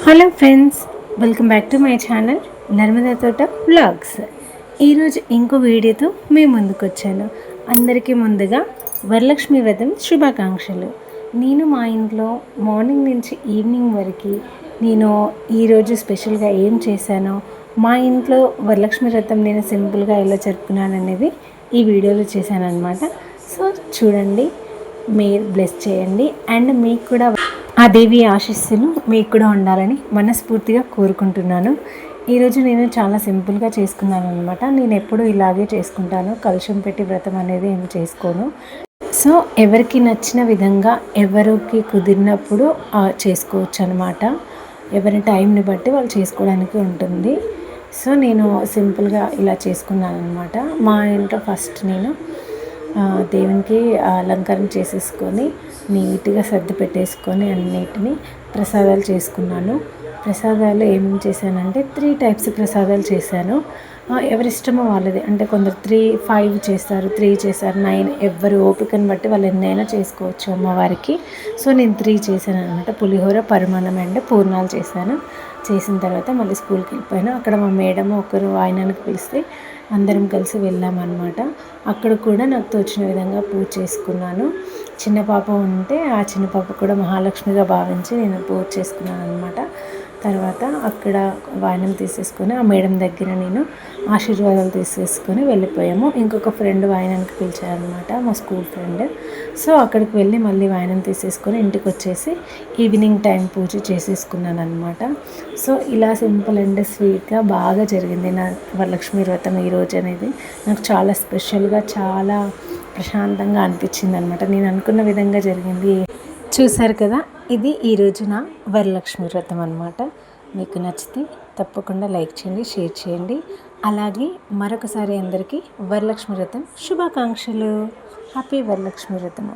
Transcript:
Hello friends, welcome back to my channel Narmada తోట vlogs. ఈరోజు ఇంకో వీడియోతో మేము ముందుకు వచ్చాను. అందరికీ ముందుగా వరలక్ష్మి వ్రతం శుభాకాంక్షలు. నేను మా ఇంట్లో మార్నింగ్ నుంచి ఈవినింగ్ వరకు నేను ఈరోజు స్పెషల్గా ఏం చేశానో, మా ఇంట్లో వరలక్ష్మి వ్రతం నేను సింపుల్గా ఎలా జరుపుకున్నాను అనేది ఈ వీడియోలో చేశాను అనమాట. సో చూడండి, మీరు బ్లెస్ చేయండి అండ్ మీకు కూడా ఆ దేవి ఆశీస్సులు మీకు కూడా ఉండాలని మనస్ఫూర్తిగా కోరుకుంటున్నాను. ఈరోజు నేను చాలా సింపుల్గా చేసుకున్నాను అనమాట. నేను ఎప్పుడు ఇలాగే చేసుకుంటాను, కలుషం పెట్టి వ్రతం అనేది ఏమి చేసుకోను. సో ఎవరికి నచ్చిన విధంగా ఎవరికి కుదిరినప్పుడు చేసుకోవచ్చు అనమాట. ఎవరి టైంని బట్టి వాళ్ళు చేసుకోవడానికి ఉంటుంది. సో నేను సింపుల్గా ఇలా చేసుకున్నాను అనమాట. మా ఇంట్లో ఫస్ట్ నేను దేవునికి అలంకారం చేసేసుకొని నీట్గా సర్ది పెట్టేసుకొని అన్నిటిని ప్రసాదాలు చేసుకున్నాను. ప్రసాదాలు ఏమేమి చేశానంటే 3 టైప్స్ ప్రసాదాలు చేశాను. ఎవరిష్టమో వాళ్ళది, అంటే కొందరు 5 చేస్తారు, 3 చేస్తారు, 9, ఎవరి ఓపికను బట్టి వాళ్ళు ఎన్నైనా చేసుకోవచ్చు అమ్మవారికి. సో నేను 3 చేశాను అనమాట. పులిహోర, పరమాన్నం అండ్ పూర్ణాలు చేశాను. చేసిన తర్వాత మళ్ళీ స్కూల్కి వెళ్ళిపోయాను. అక్కడ మా మేడం ఒకరు ఆయనకు పిలిస్తే అందరం కలిసి వెళ్ళామన్నమాట. అక్కడ కూడా నాకు తోచిన విధంగా పూజ చేసుకున్నాను. చిన్న పాప ఉంటే ఆ చిన్న పాప కూడా మహాలక్ష్మిగా భావించి నేను పూజ చేసుకున్నాను అనమాట. తర్వాత అక్కడ వాయనం తీసేసుకొని ఆ మేడం దగ్గర నేను ఆశీర్వాదాలు తీసేసుకొని వెళ్ళిపోయాము. ఇంకొక ఫ్రెండ్ వాయనానికి పిలిచారనమాట, మా స్కూల్ ఫ్రెండ్. సో అక్కడికి వెళ్ళి మళ్ళీ వాయనం తీసేసుకొని ఇంటికి వచ్చేసి ఈవినింగ్ టైం పూజ చేసేసుకున్నాను అనమాట. సో ఇలా సింపుల్ అండ్ స్వీట్గా బాగా జరిగింది నా వరలక్ష్మి వ్రతం ఈరోజు అనేది. నాకు చాలా స్పెషల్గా, చాలా ప్రశాంతంగా అనిపించింది అనమాట. నేను అనుకున్న విధంగా జరిగింది. చూసారు కదా, ఇది ఈరోజు నా వరలక్ష్మి వ్రతం అనమాట. మీకు నచ్చితే తప్పకుండా లైక్ చేయండి, షేర్ చేయండి. అలాగే మరొకసారి అందరికీ వరలక్ష్మి వ్రతం శుభాకాంక్షలు. హ్యాపీ వరలక్ష్మి వ్రతం.